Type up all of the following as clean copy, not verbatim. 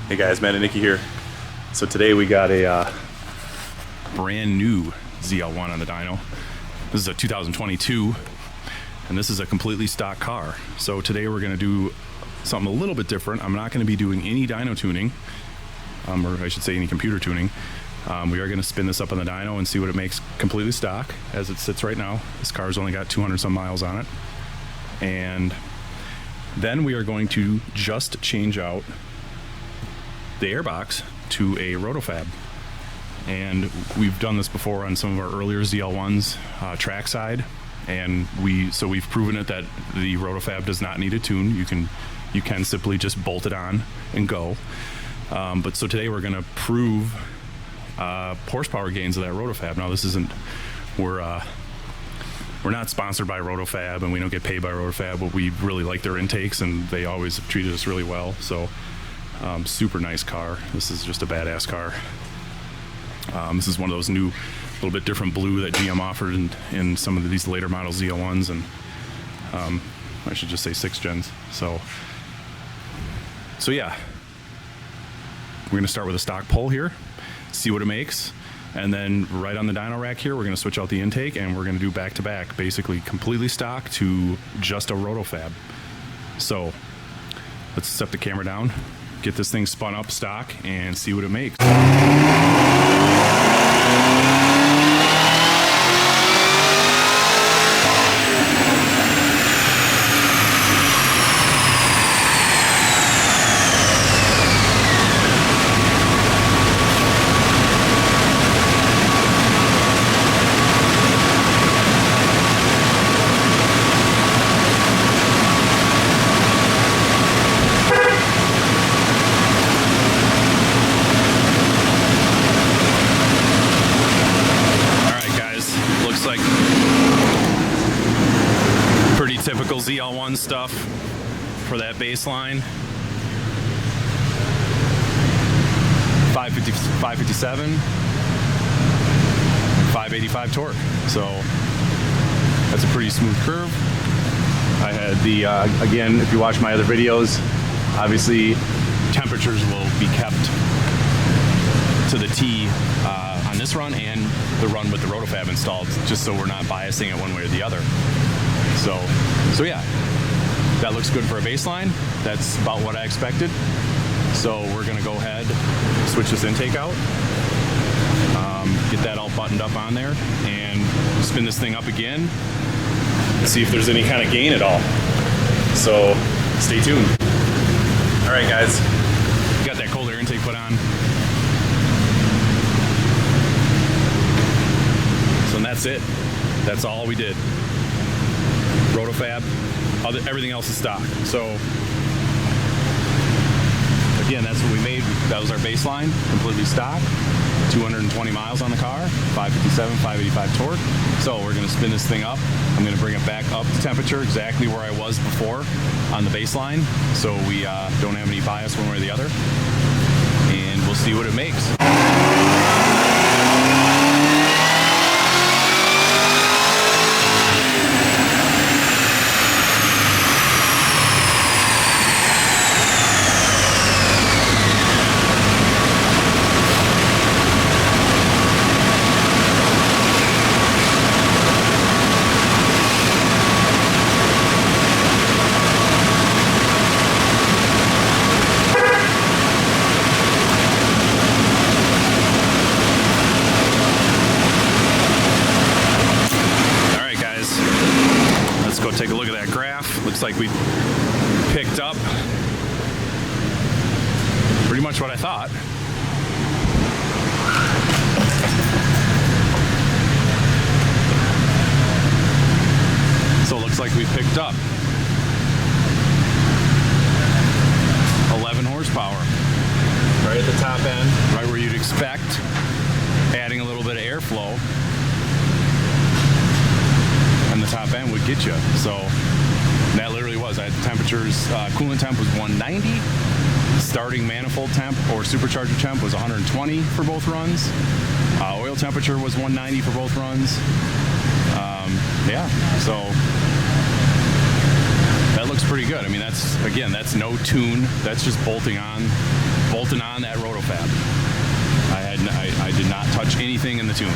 Hey guys, Matt and Nikki here. So today we got a brand new ZL1 on the dyno. This is a 2022, and this is a completely stock car. So today we're going to do something a little bit different. I'm not going to be doing any dyno tuning, or I should say any computer tuning. We are going to spin this up on the dyno and see what it makes completely stock as it sits right now. This car's only got 200 some miles on it. And then we are going to just change out the airbox to a Roto-Fab. And we've done this before on some of our earlier ZL1s trackside, and we've proven it that the Roto-Fab does not need a tune. You can simply just bolt it on and go. But so today we're going to prove horsepower gains of that Roto-Fab. Now this isn't, we're not sponsored by Roto-Fab, and we don't get paid by Roto-Fab, but we really like their intakes, and they always have treated us really well. So super nice car. This is just a badass car. This is one of those new, little bit different blue that GM offered in some of these later model ZL1s, and I should just say 6th gens. So yeah, we're going to start with a stock pull here, see what it makes, and then right on the dyno rack here, we're going to switch out the intake, and we're going to do back-to-back, basically completely stock to just a Roto-Fab. So let's set the camera down, get this thing spun up stock, and see what it makes. Typical ZL1 stuff for that baseline. 557 and 585 torque. So that's a pretty smooth curve. I had the, again, if you watch my other videos, obviously temperatures will be kept to the T on this run and the run with the Roto-Fab installed, just so we're not biasing it one way or the other. So yeah, that looks good for a baseline. That's about what I expected. So we're gonna go ahead, switch this intake out, get that all buttoned up on there, and spin this thing up again, and see if there's any kind of gain at all. So stay tuned. All right, guys, got that cold air intake put on. So and that's it. That's all we did. Roto-Fab, everything else is stock. So again, that's what we made. That was our baseline, completely stock. 220 miles on the car, 557, 585 torque. So we're gonna spin this thing up. I'm gonna bring it back up to temperature, exactly where I was before on the baseline. So we don't have any bias one way or the other. And we'll see what it makes. Take a look at that graph. Looks like we picked up pretty much what I thought. So it looks like we picked up 11 horsepower right at the top end, right where you'd expect, adding a little bit of airflow. And the top end would get you. So that literally was. I had the temperatures, coolant temp was 190, starting manifold temp or supercharger temp was 120 for both runs. Oil temperature was 190 for both runs. Yeah, so that looks pretty good. I mean, that's, again, that's no tune. That's just bolting bolting on that Roto-Fab. I did not touch anything in the tune.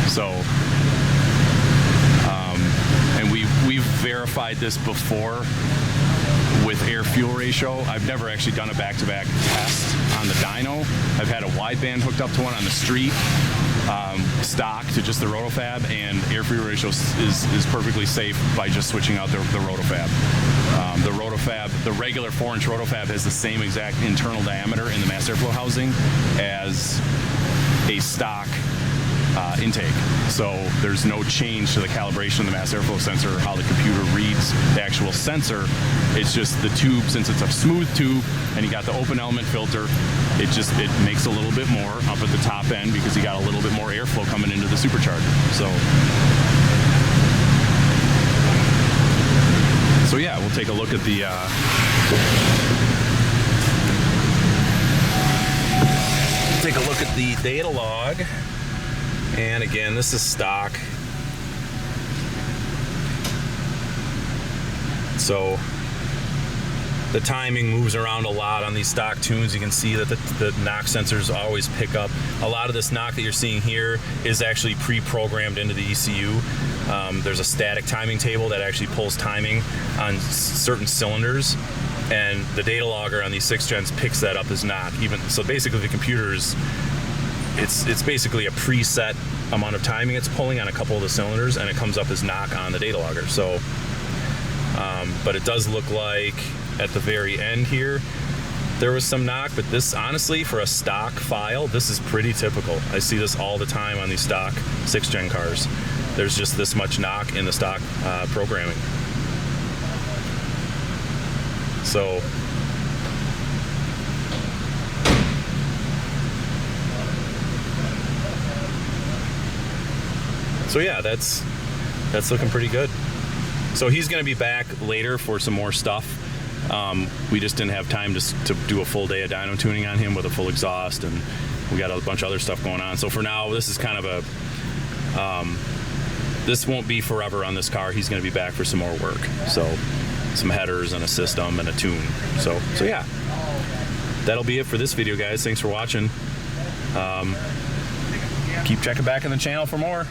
So, and we've verified this before with air-fuel ratio. I've never actually done a back-to-back test on the dyno. I've had a wideband hooked up to one on the street, stock to just the Roto-Fab, and air-fuel ratio is perfectly safe by just switching out the Roto-Fab. The Roto-Fab, the regular 4-inch Roto-Fab has the same exact internal diameter in the mass airflow housing as a stock intake. So there's no change to the calibration of the mass airflow sensor or how the computer reads the actual sensor. It's just the tube, since it's a smooth tube and you got the open element filter, it makes a little bit more up at the top end because you got a little bit more airflow coming into the supercharger. So yeah, we'll take a look at the data log. And again, this is stock. So the timing moves around a lot on these stock tunes. You can see that the knock sensors always pick up. A lot of this knock that you're seeing here is actually pre-programmed into the ECU. There's a static timing table that actually pulls timing on certain cylinders, and the data logger on these 6th gens picks that up as knock. So basically the computer's it's basically a preset amount of timing it's pulling on a couple of the cylinders, and it comes up as knock on the data logger. So, but it does look like at the very end here there was some knock, but this, honestly, for a stock file, this is pretty typical. I see this all the time on these stock 6th gen cars. There's just this much knock in the stock programming. So yeah, that's looking pretty good. So he's going to be back later for some more stuff. We just didn't have time to do a full day of dyno tuning on him with a full exhaust, and we got a bunch of other stuff going on. So for now, this is kind of a this won't be forever on this car. He's going to be back for some more work. So some headers and a system and a tune. So yeah, that'll be it for this video, guys. Thanks for watching. Keep checking back in the channel for more.